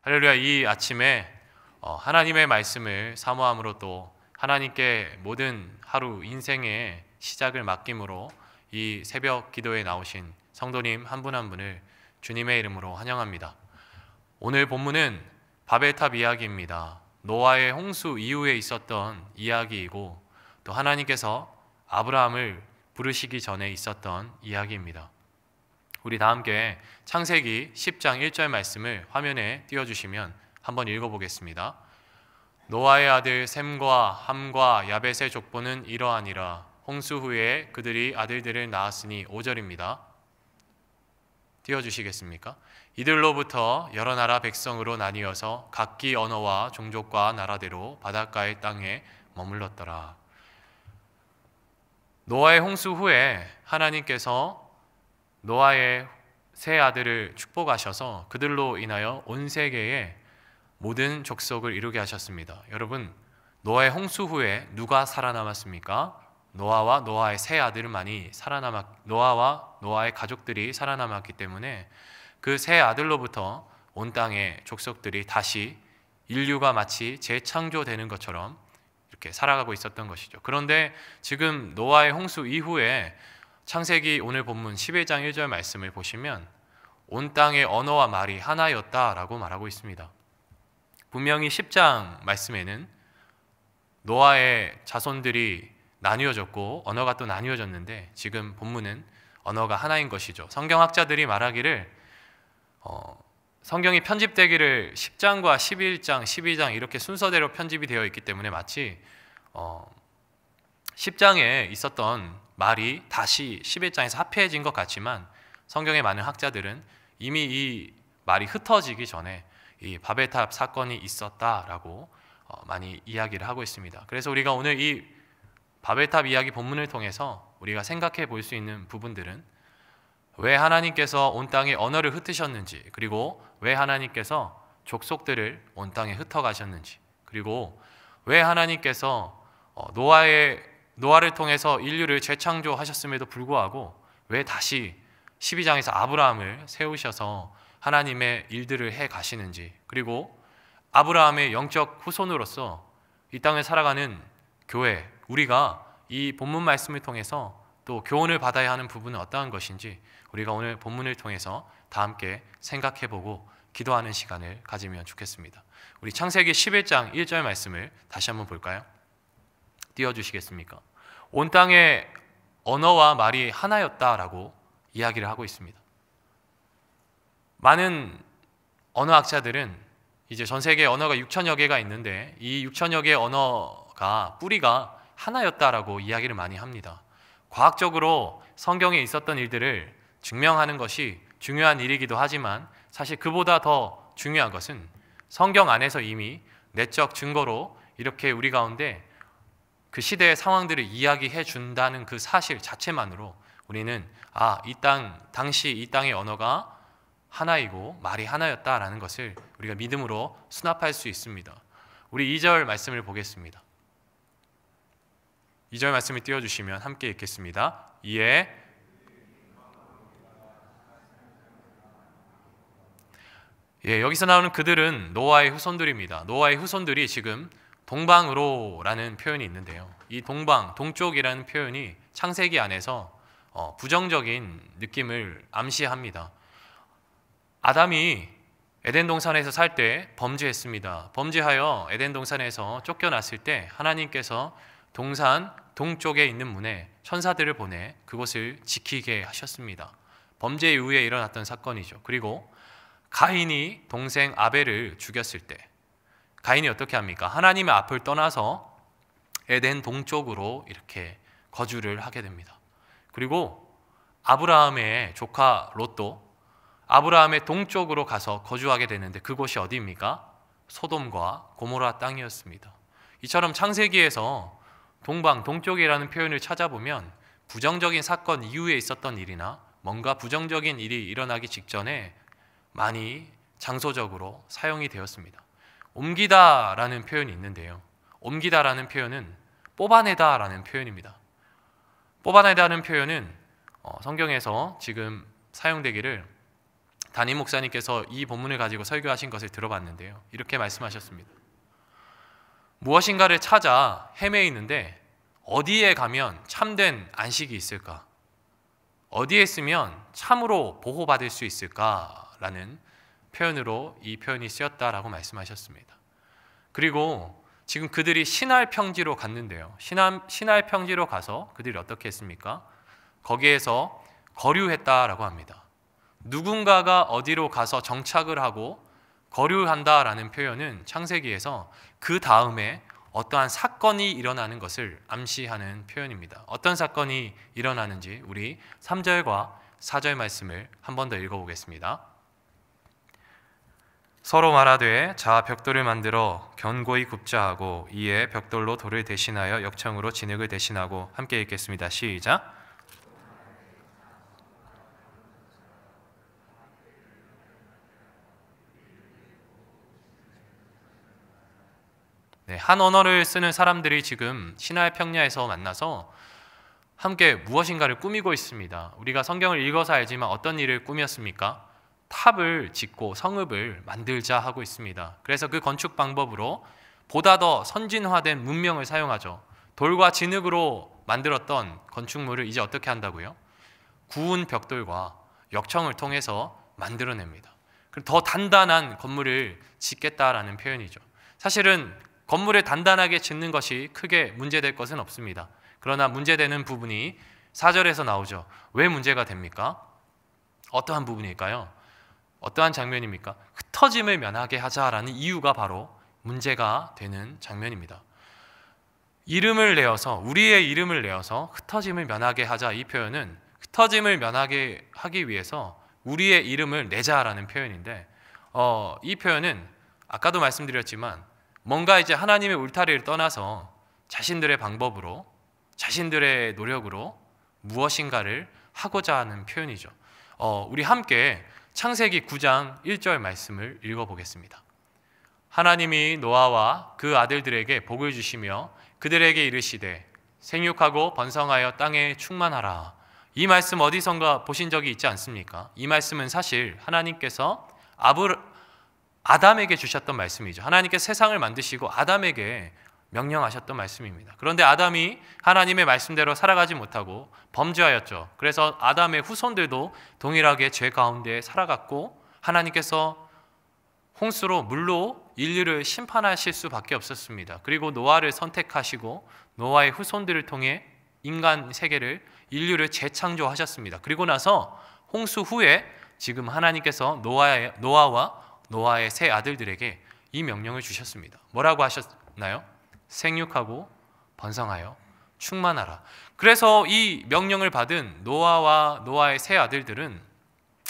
할렐루야. 이 아침에 하나님의 말씀을 사모함으로 또 하나님께 모든 하루 인생의 시작을 맡김으로 이 새벽 기도에 나오신 성도님 한 분 한 분을 주님의 이름으로 환영합니다. 오늘 본문은 바벨탑 이야기입니다. 노아의 홍수 이후에 있었던 이야기이고 또 하나님께서 아브라함을 부르시기 전에 있었던 이야기입니다. 우리 다 함께 창세기 10장 1절 말씀을 화면에 띄워주시면 한번 읽어보겠습니다. 노아의 아들 셈과 함과 야벳의 족보는 이러하니라. 홍수 후에 그들이 아들들을 낳았으니 5절입니다. 띄워주시겠습니까? 이들로부터 여러 나라 백성으로 나뉘어서 각기 언어와 종족과 나라대로 바닷가의 땅에 머물렀더라. 노아의 홍수 후에 하나님께서 노아의 세 아들을 축복하셔서 그들로 인하여 온 세계에 모든 족속을 이루게 하셨습니다. 여러분, 노아의 홍수 후에 누가 살아남았습니까? 노아와 노아의 세 아들만이 노아와 노아의 가족들이 살아남았기 때문에 그 세 아들로부터 온 땅의 족속들이 다시 인류가 마치 재창조되는 것처럼 이렇게 살아가고 있었던 것이죠. 그런데 지금 노아의 홍수 이후에 창세기 오늘 본문 11장 1절 말씀을 보시면 온 땅의 언어와 말이 하나였다라고 말하고 있습니다. 분명히 10장 말씀에는 노아의 자손들이 나뉘어졌고 언어가 또 나뉘어졌는데 지금 본문은 언어가 하나인 것이죠. 성경학자들이 말하기를 성경이 편집되기를 10장과 11장, 12장 이렇게 순서대로 편집이 되어 있기 때문에 마치 10장에 있었던 말이 다시 11장에서 합해진 것 같지만 성경의 많은 학자들은 이미 이 말이 흩어지기 전에 이 바벨탑 사건이 있었다라고 많이 이야기를 하고 있습니다. 그래서 우리가 오늘 이 바벨탑 이야기 본문을 통해서 우리가 생각해 볼 수 있는 부분들은 왜 하나님께서 온 땅에 언어를 흩으셨는지, 그리고 왜 하나님께서 족속들을 온 땅에 흩어가셨는지, 그리고 왜 하나님께서 노아를 통해서 인류를 재창조하셨음에도 불구하고 왜 다시 12장에서 아브라함을 세우셔서 하나님의 일들을 해 가시는지, 그리고 아브라함의 영적 후손으로서 이 땅을 살아가는 교회, 우리가 이 본문 말씀을 통해서 또 교훈을 받아야 하는 부분은 어떠한 것인지 우리가 오늘 본문을 통해서 다 함께 생각해보고 기도하는 시간을 가지면 좋겠습니다. 우리 창세기 11장 1절 말씀을 다시 한번 볼까요? 띄워주시겠습니까? 온 땅의 언어와 말이 하나였다라고 이야기를 하고 있습니다. 많은 언어학자들은 이제 전 세계에 언어가 6천여 개가 있는데 이 6천여 개의 언어가 뿌리가 하나였다라고 이야기를 많이 합니다. 과학적으로 성경에 있었던 일들을 증명하는 것이 중요한 일이기도 하지만 사실 그보다 더 중요한 것은 성경 안에서 이미 내적 증거로 이렇게 우리 가운데 그 시대의 상황들을 이야기해 준다는 그 사실 자체만으로 우리는 당시 이 땅의 언어가 하나이고 말이 하나였다라는 것을 우리가 믿음으로 수납할 수 있습니다. 우리 2절 말씀을 보겠습니다. 2절 말씀을 띄워주시면 함께 읽겠습니다. 여기서 나오는 그들은 노아의 후손들입니다. 노아의 후손들이 지금 동방으로라는 표현이 있는데요. 이 동쪽이라는 표현이 창세기 안에서 부정적인 느낌을 암시합니다. 아담이 에덴 동산에서 살 때 범죄했습니다. 범죄하여 에덴 동산에서 쫓겨났을 때 하나님께서 동산 동쪽에 있는 문에 천사들을 보내 그곳을 지키게 하셨습니다. 범죄 이후에 일어났던 사건이죠. 그리고 가인이 동생 아벨을 죽였을 때 가인이 어떻게 합니까? 하나님의 앞을 떠나서 에덴 동쪽으로 이렇게 거주를 하게 됩니다. 그리고 아브라함의 조카 롯도 아브라함의 동쪽으로 가서 거주하게 되는데 그곳이 어디입니까? 소돔과 고모라 땅이었습니다. 이처럼 창세기에서 동쪽이라는 표현을 찾아보면 부정적인 사건 이후에 있었던 일이나 뭔가 부정적인 일이 일어나기 직전에 많이 장소적으로 사용이 되었습니다. 옮기다라는 표현이 있는데요. 옮기다라는 표현은 뽑아내다라는 표현입니다. 뽑아내다는 표현은 성경에서 지금 사용되기를 담임 목사님께서 이 본문을 가지고 설교하신 것을 들어봤는데요. 이렇게 말씀하셨습니다. 무엇인가를 찾아 헤매이는데 어디에 가면 참된 안식이 있을까? 어디에 있으면 참으로 보호받을 수 있을까라는 표현으로 이 표현이 쓰였다라고 말씀하셨습니다. 그리고 지금 그들이 신할 평지로 갔는데요. 신할 평지로 가서 그들이 어떻게 했습니까? 거기에서 거류했다라고 합니다. 누군가가 어디로 가서 정착을 하고 거류한다라는 표현은 창세기에서 그 다음에 어떠한 사건이 일어나는 것을 암시하는 표현입니다. 어떤 사건이 일어나는지 우리 3절과 4절 말씀을 한 번 더 읽어보겠습니다. 서로 말하되 자 벽돌을 만들어 견고히 굽자 하고 이에 벽돌로 돌을 대신하여 역청으로 진흙을 대신하고 함께 읽겠습니다. 시작. 네, 한 언어를 쓰는 사람들이 지금 시나이 평야에서 만나서 함께 무엇인가를 꾸미고 있습니다. 우리가 성경을 읽어서 알지만 어떤 일을 꾸몄습니까? 탑을 짓고 성읍을 만들자 하고 있습니다. 그래서 그 건축 방법으로 보다 더 선진화된 문명을 사용하죠. 돌과 진흙으로 만들었던 건축물을 이제 어떻게 한다고요? 구운 벽돌과 역청을 통해서 만들어냅니다. 더 단단한 건물을 짓겠다라는 표현이죠. 사실은 건물을 단단하게 짓는 것이 크게 문제될 것은 없습니다. 그러나 문제되는 부분이 4절에서 나오죠. 왜 문제가 됩니까? 어떠한 부분일까요? 어떠한 장면입니까? 흩어짐을 면하게 하자라는 이유가 바로 문제가 되는 장면입니다. 이름을 내어서 우리의 이름을 내어서 흩어짐을 면하게 하자, 이 표현은 흩어짐을 면하게 하기 위해서 우리의 이름을 내자라는 표현인데 이 표현은 아까도 말씀드렸지만 뭔가 이제 하나님의 울타리를 떠나서 자신들의 방법으로 자신들의 노력으로 무엇인가를 하고자 하는 표현이죠. 우리 함께 창세기 9장 1절 말씀을 읽어보겠습니다. 하나님이 노아와 그 아들들에게 복을 주시며 그들에게 이르시되 생육하고 번성하여 땅에 충만하라. 이 말씀 어디선가 보신 적이 있지 않습니까? 이 말씀은 사실 하나님께서 아담에게 주셨던 말씀이죠. 하나님께서 세상을 만드시고 아담에게 명령하셨던 말씀입니다. 그런데 아담이 하나님의 말씀대로 살아가지 못하고 범죄하였죠. 그래서 아담의 후손들도 동일하게 죄 가운데 살아갔고 하나님께서 홍수로 물로 인류를 심판하실 수밖에 없었습니다. 그리고 노아를 선택하시고 노아의 후손들을 통해 인간 세계를 인류를 재창조하셨습니다. 그리고 나서 홍수 후에 지금 하나님께서 노아와 노아의 세 아들들에게 이 명령을 주셨습니다. 뭐라고 하셨나요? 생육하고 번성하여 충만하라. 그래서 이 명령을 받은 노아와 노아의 세 아들들은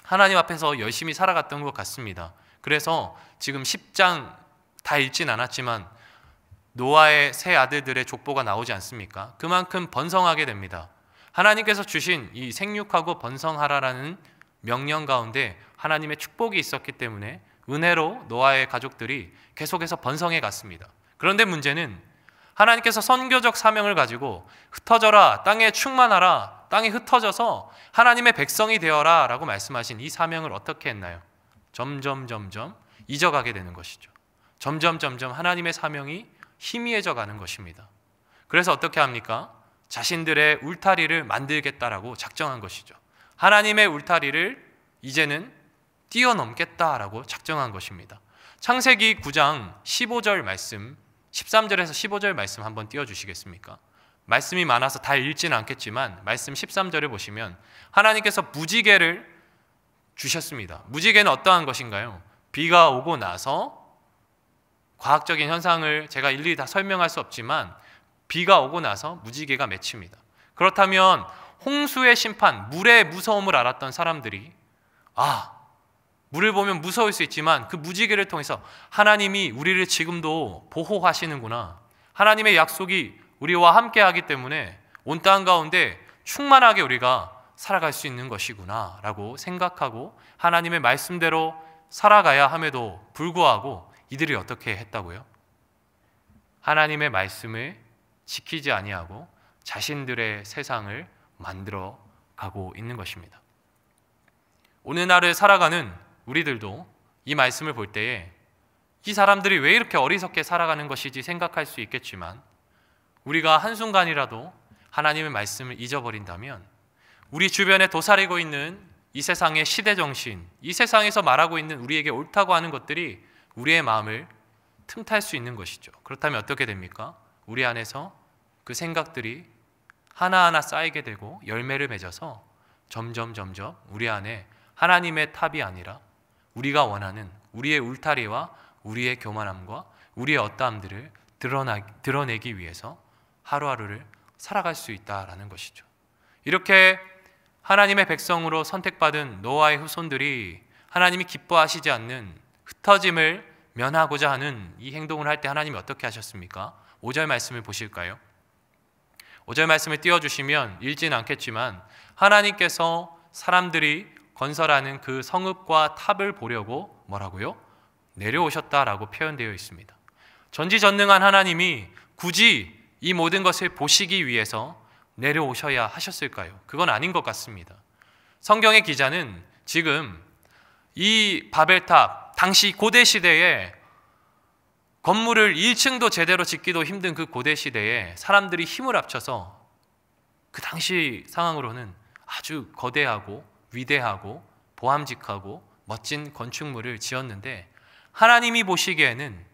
하나님 앞에서 열심히 살아갔던 것 같습니다. 그래서 지금 10장 다 읽진 않았지만 노아의 세 아들들의 족보가 나오지 않습니까? 그만큼 번성하게 됩니다. 하나님께서 주신 이 생육하고 번성하라라는 명령 가운데 하나님의 축복이 있었기 때문에 은혜로 노아의 가족들이 계속해서 번성해 갔습니다. 그런데 문제는 하나님께서 선교적 사명을 가지고 흩어져라, 땅에 충만하라, 땅에 흩어져서 하나님의 백성이 되어라 라고 말씀하신 이 사명을 어떻게 했나요? 점점 잊어가게 되는 것이죠. 점점 하나님의 사명이 희미해져 가는 것입니다. 그래서 어떻게 합니까? 자신들의 울타리를 만들겠다라고 작정한 것이죠. 하나님의 울타리를 이제는 뛰어넘겠다라고 작정한 것입니다. 창세기 9장 15절 말씀, 13절에서 15절 말씀 한번 띄워주시겠습니까? 말씀이 많아서 다 읽지는 않겠지만 말씀 13절을 보시면 하나님께서 무지개를 주셨습니다. 무지개는 어떠한 것인가요? 비가 오고 나서 과학적인 현상을 제가 일일이 다 설명할 수 없지만 비가 오고 나서 무지개가 맺힙니다. 그렇다면 홍수의 심판, 물의 무서움을 알았던 사람들이 물을 보면 무서울 수 있지만 그 무지개를 통해서 하나님이 우리를 지금도 보호하시는구나. 하나님의 약속이 우리와 함께하기 때문에 온 땅 가운데 충만하게 우리가 살아갈 수 있는 것이구나 라고 생각하고 하나님의 말씀대로 살아가야 함에도 불구하고 이들이 어떻게 했다고요? 하나님의 말씀을 지키지 아니하고 자신들의 세상을 만들어 가고 있는 것입니다. 오늘날을 살아가는 우리들도 이 말씀을 볼 때에 이 사람들이 왜 이렇게 어리석게 살아가는 것이지 생각할 수 있겠지만, 우리가 한순간이라도 하나님의 말씀을 잊어버린다면 우리 주변에 도사리고 있는 이 세상의 시대정신, 이 세상에서 말하고 있는 우리에게 옳다고 하는 것들이 우리의 마음을 틈탈 수 있는 것이죠. 그렇다면 어떻게 됩니까? 우리 안에서 그 생각들이 하나하나 쌓이게 되고 열매를 맺어서 점점 우리 안에 하나님의 탑이 아니라 우리가 원하는 우리의 울타리와 우리의 교만함과 우리의 어떠함들을 드러내기 위해서 하루하루를 살아갈 수 있다라는 것이죠. 이렇게 하나님의 백성으로 선택받은 노아의 후손들이 하나님이 기뻐하시지 않는 흩어짐을 면하고자 하는 이 행동을 할 때 하나님이 어떻게 하셨습니까? 5절 말씀을 보실까요? 5절 말씀을 띄워주시면 읽지는 않겠지만, 하나님께서 사람들이 건설하는 그 성읍과 탑을 보려고 뭐라고요? 내려오셨다라고 표현되어 있습니다. 전지전능한 하나님이 굳이 이 모든 것을 보시기 위해서 내려오셔야 하셨을까요? 그건 아닌 것 같습니다. 성경의 기자는 지금 이 바벨탑, 당시 고대 시대에 건물을 1층도 제대로 짓기도 힘든 그 고대 시대에 사람들이 힘을 합쳐서 그 당시 상황으로는 아주 거대하고 위대하고 보암직하고 멋진 건축물을 지었는데, 하나님이 보시기에는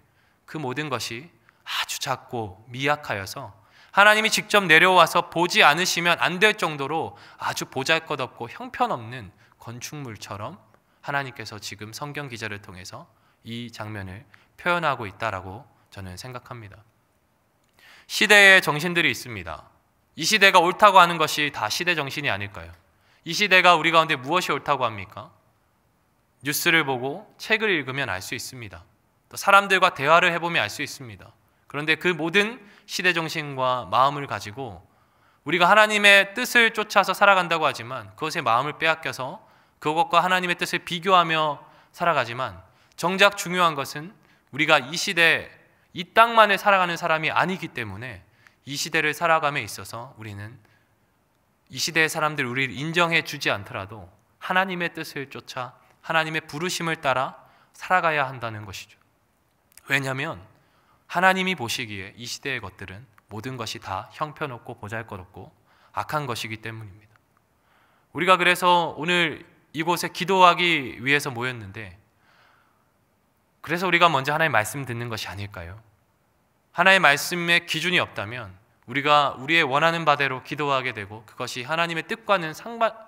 그 모든 것이 아주 작고 미약하여서 하나님이 직접 내려와서 보지 않으시면 안 될 정도로 아주 보잘것없고 형편없는 건축물처럼 하나님께서 지금 성경 기자를 통해서 이 장면을 표현하고 있다라고 저는 생각합니다. 시대의 정신들이 있습니다. 이 시대가 옳다고 하는 것이 다 시대 정신이 아닐까요? 이 시대가 우리 가운데 무엇이 옳다고 합니까? 뉴스를 보고 책을 읽으면 알 수 있습니다. 또 사람들과 대화를 해보면 알 수 있습니다. 그런데 그 모든 시대 정신과 마음을 가지고 우리가 하나님의 뜻을 쫓아서 살아간다고 하지만 그것의 마음을 빼앗겨서 그것과 하나님의 뜻을 비교하며 살아가지만, 정작 중요한 것은 우리가 이 시대, 이 땅만에 살아가는 사람이 아니기 때문에 이 시대를 살아감에 있어서 우리는 이 시대의 사람들 우리를 인정해 주지 않더라도 하나님의 뜻을 쫓아 하나님의 부르심을 따라 살아가야 한다는 것이죠. 왜냐하면 하나님이 보시기에 이 시대의 것들은 모든 것이 다 형편없고 보잘것없고 악한 것이기 때문입니다. 우리가 그래서 오늘 이곳에 기도하기 위해서 모였는데, 그래서 우리가 먼저 하나님의 말씀 듣는 것이 아닐까요? 하나님의 말씀에 기준이 없다면 우리가 우리의 원하는 바대로 기도하게 되고 그것이 하나님의 뜻과는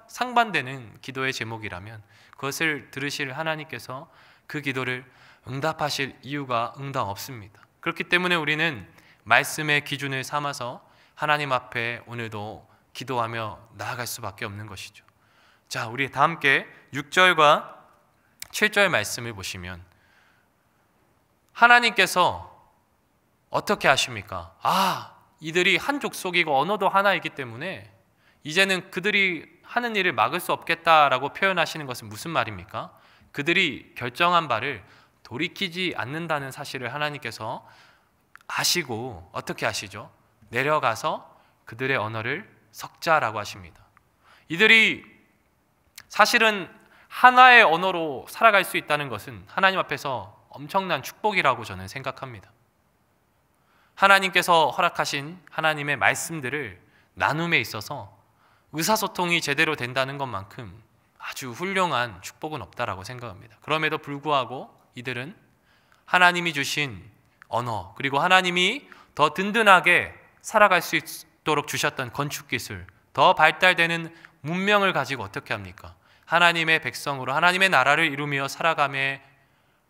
상반되는 기도의 제목이라면 그것을 들으실 하나님께서 그 기도를 응답하실 이유가 응답 없습니다. 그렇기 때문에 우리는 말씀의 기준을 삼아서 하나님 앞에 오늘도 기도하며 나아갈 수밖에 없는 것이죠. 자, 우리 다 함께 6절과 7절 말씀을 보시면 하나님께서 어떻게 하십니까? 이들이 한 족속이고 언어도 하나이기 때문에 이제는 그들이 하는 일을 막을 수 없겠다라고 표현하시는 것은 무슨 말입니까? 그들이 결정한 바를 돌이키지 않는다는 사실을 하나님께서 아시고 어떻게 하시죠? 내려가서 그들의 언어를 섞자라고 하십니다. 이들이 사실은 하나의 언어로 살아갈 수 있다는 것은 하나님 앞에서 엄청난 축복이라고 저는 생각합니다. 하나님께서 허락하신 하나님의 말씀들을 나눔에 있어서 의사소통이 제대로 된다는 것만큼 아주 훌륭한 축복은 없다라고 생각합니다. 그럼에도 불구하고 이들은 하나님이 주신 언어, 그리고 하나님이 더 든든하게 살아갈 수 있도록 주셨던 건축기술, 더 발달되는 문명을 가지고 어떻게 합니까? 하나님의 백성으로 하나님의 나라를 이루며 살아감에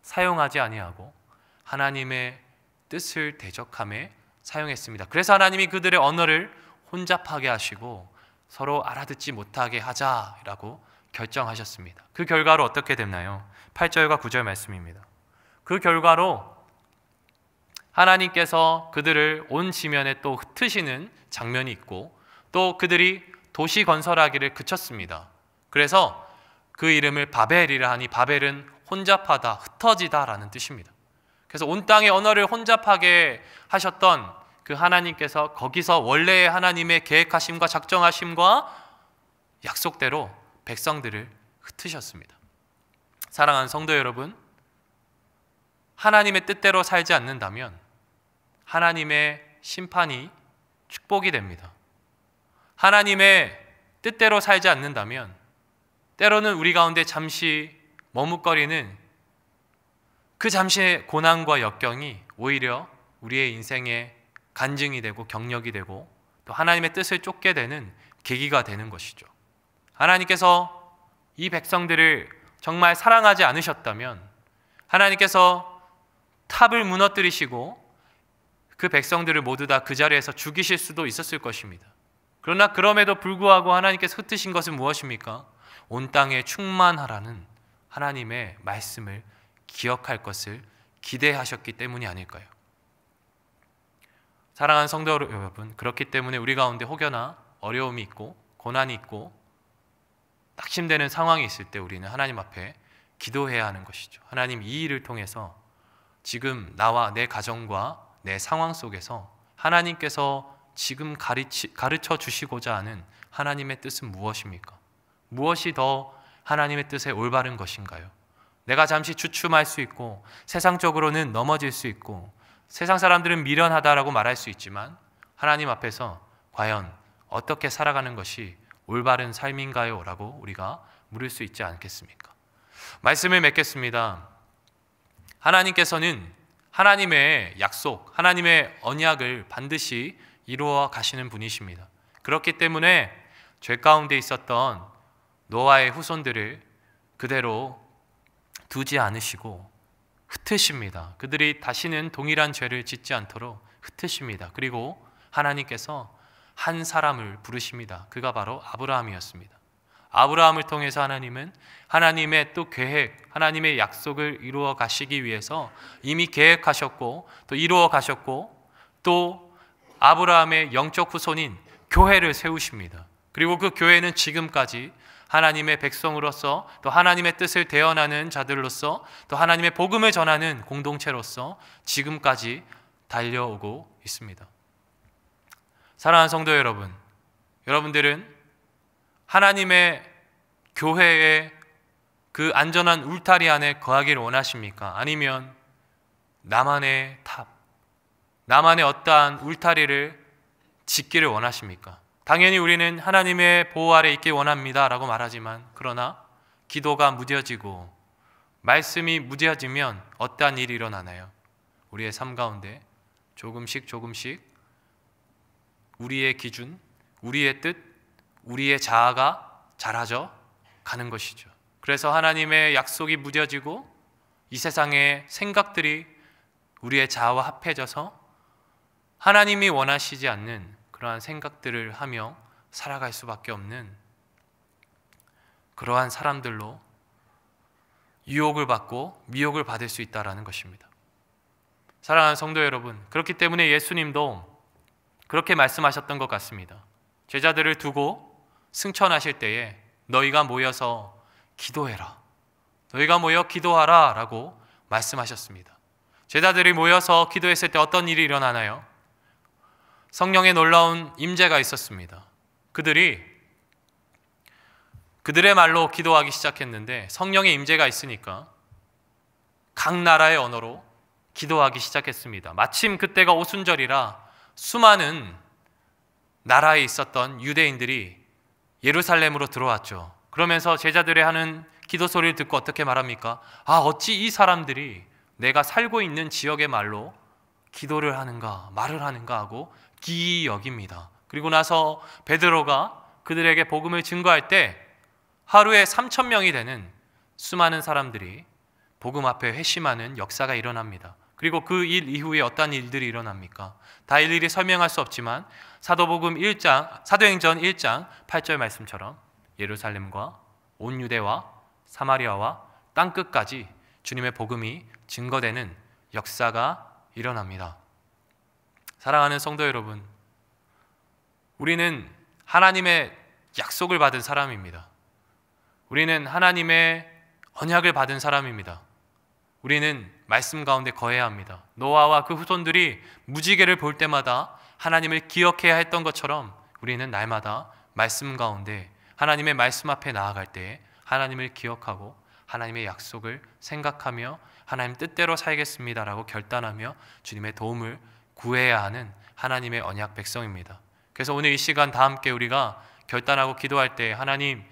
사용하지 아니하고 하나님의 뜻을 대적함에 사용했습니다. 그래서 하나님이 그들의 언어를 혼잡하게 하시고 서로 알아듣지 못하게 하자라고 결정하셨습니다. 그 결과로 어떻게 됐나요? 8절과 9절 말씀입니다. 그 결과로 하나님께서 그들을 온 지면에 또 흩으시는 장면이 있고, 또 그들이 도시 건설하기를 그쳤습니다. 그래서 그 이름을 바벨이라 하니 바벨은 혼잡하다, 흩어지다 라는 뜻입니다. 그래서 온 땅의 언어를 혼잡하게 하셨던 그 하나님께서 거기서 원래의 하나님의 계획하심과 작정하심과 약속대로 백성들을 흩으셨습니다. 사랑하는 성도 여러분, 하나님의 뜻대로 살지 않는다면 하나님의 심판이 축복이 됩니다. 하나님의 뜻대로 살지 않는다면 때로는 우리 가운데 잠시 머뭇거리는 그 잠시의 고난과 역경이 오히려 우리의 인생의 간증이 되고 경력이 되고 또 하나님의 뜻을 쫓게 되는 계기가 되는 것이죠. 하나님께서 이 백성들을 정말 사랑하지 않으셨다면 하나님께서 탑을 무너뜨리시고 그 백성들을 모두 다 그 자리에서 죽이실 수도 있었을 것입니다. 그러나 그럼에도 불구하고 하나님께서 흩으신 것은 무엇입니까? 온 땅에 충만하라는 하나님의 말씀을 기억할 것을 기대하셨기 때문이 아닐까요? 사랑하는 성도 여러분, 그렇기 때문에 우리 가운데 혹여나 어려움이 있고 고난이 있고 낙심되는 상황이 있을 때 우리는 하나님 앞에 기도해야 하는 것이죠. 하나님, 이 일을 통해서 지금 나와 내 가정과 내 상황 속에서 하나님께서 지금 가르쳐 주시고자 하는 하나님의 뜻은 무엇입니까? 무엇이 더 하나님의 뜻에 올바른 것인가요? 내가 잠시 주춤할 수 있고 세상적으로는 넘어질 수 있고 세상 사람들은 미련하다라고 말할 수 있지만 하나님 앞에서 과연 어떻게 살아가는 것이 올바른 삶인가요? 라고 우리가 물을 수 있지 않겠습니까? 말씀을 맺겠습니다. 하나님께서는 하나님의 약속, 하나님의 언약을 반드시 이루어 가시는 분이십니다. 그렇기 때문에 죄 가운데 있었던 노아의 후손들을 그대로 두지 않으시고 흩으십니다. 그들이 다시는 동일한 죄를 짓지 않도록 흩으십니다. 그리고 하나님께서 한 사람을 부르십니다. 그가 바로 아브라함이었습니다. 아브라함을 통해서 하나님은 하나님의 또 계획, 하나님의 약속을 이루어 가시기 위해서 이미 계획하셨고 또 이루어 가셨고 또 아브라함의 영적 후손인 교회를 세우십니다. 그리고 그 교회는 지금까지 하나님의 백성으로서 또 하나님의 뜻을 대언하는 자들로서 또 하나님의 복음을 전하는 공동체로서 지금까지 달려오고 있습니다. 사랑하는 성도 여러분, 여러분들은 하나님의 교회의 그 안전한 울타리 안에 거하기를 원하십니까? 아니면 나만의 탑, 나만의 어떠한 울타리를 짓기를 원하십니까? 당연히 우리는 하나님의 보호 아래 있길 원합니다 라고 말하지만 그러나 기도가 무뎌지고 말씀이 무뎌지면 어떠한 일이 일어나나요? 우리의 삶 가운데 조금씩 우리의 기준, 우리의 뜻, 우리의 자아가 자라져 가는 것이죠. 그래서 하나님의 약속이 무뎌지고 이 세상의 생각들이 우리의 자아와 합해져서 하나님이 원하시지 않는 그러한 생각들을 하며 살아갈 수밖에 없는 그러한 사람들로 유혹을 받고 미혹을 받을 수 있다는 것입니다. 사랑하는 성도 여러분, 그렇기 때문에 예수님도 그렇게 말씀하셨던 것 같습니다. 제자들을 두고 승천하실 때에 너희가 모여서 기도해라, 너희가 모여 기도하라 라고 말씀하셨습니다. 제자들이 모여서 기도했을 때 어떤 일이 일어나나요? 성령의 놀라운 임재가 있었습니다. 그들의 말로 기도하기 시작했는데 성령의 임재가 있으니까 각 나라의 언어로 기도하기 시작했습니다. 마침 그때가 오순절이라 수많은 나라에 있었던 유대인들이 예루살렘으로 들어왔죠. 그러면서 제자들의 하는 기도 소리를 듣고 어떻게 말합니까? 어찌 이 사람들이 내가 살고 있는 지역의 말로 기도를 하는가, 말을 하는가 하고 기이 여깁니다. 그리고 나서 베드로가 그들에게 복음을 증거할 때 하루에 3,000명이 되는 수많은 사람들이 복음 앞에 회심하는 역사가 일어납니다. 그리고 그 일 이후에 어떤 일들이 일어납니까? 다 일일이 설명할 수 없지만 사도행전 1장 8절 말씀처럼 예루살렘과 온 유대와 사마리아와 땅끝까지 주님의 복음이 증거되는 역사가 일어납니다. 사랑하는 성도 여러분, 우리는 하나님의 약속을 받은 사람입니다. 우리는 하나님의 언약을 받은 사람입니다. 우리는 말씀 가운데 거해야 합니다. 노아와 그 후손들이 무지개를 볼 때마다 하나님을 기억해야 했던 것처럼 우리는 날마다 말씀 가운데 하나님의 말씀 앞에 나아갈 때 하나님을 기억하고 하나님의 약속을 생각하며 하나님 뜻대로 살겠습니다라고 결단하며 주님의 도움을 구해야 하는 하나님의 언약 백성입니다. 그래서 오늘 이 시간 다 함께 우리가 결단하고 기도할 때, 하나님,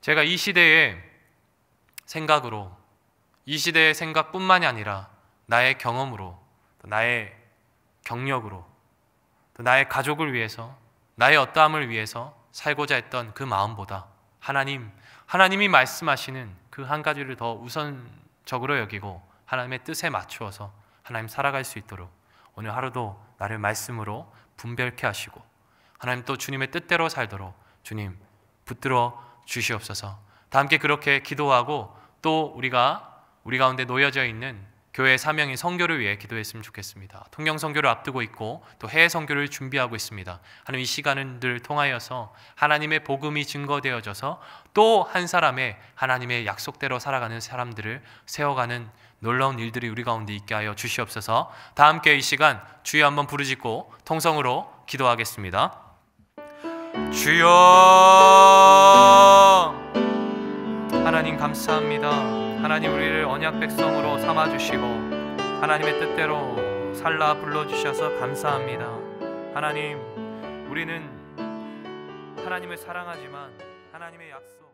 제가 이 시대의 생각으로, 이 시대의 생각뿐만이 아니라 나의 경험으로, 또 나의 경력으로, 또 나의 가족을 위해서, 나의 어떠함을 위해서 살고자 했던 그 마음보다 하나님이 말씀하시는 그 한 가지를 더 우선적으로 여기고 하나님의 뜻에 맞추어서 하나님 살아갈 수 있도록 오늘 하루도 나를 말씀으로 분별케 하시고 하나님 또 주님의 뜻대로 살도록 주님 붙들어 주시옵소서. 다 함께 그렇게 기도하고 또 우리 가운데 놓여져 있는 교회의 사명인 선교를 위해 기도했으면 좋겠습니다. 통영 선교를 앞두고 있고 또 해외 선교를 준비하고 있습니다. 하나님, 이 시간을 통하여서 하나님의 복음이 증거되어져서 또 한 사람의 하나님의 약속대로 살아가는 사람들을 세워가는 놀라운 일들이 우리 가운데 있게 하여 주시옵소서. 다 함께 이 시간 주여 한번 부르짖고 통성으로 기도하겠습니다. 주여, 하나님 감사합니다. 하나님, 우리를 언약 백성으로 삼아주시고 하나님의 뜻대로 살라 불러주셔서 감사합니다. 하나님, 우리는 하나님을 사랑하지만 하나님의 약속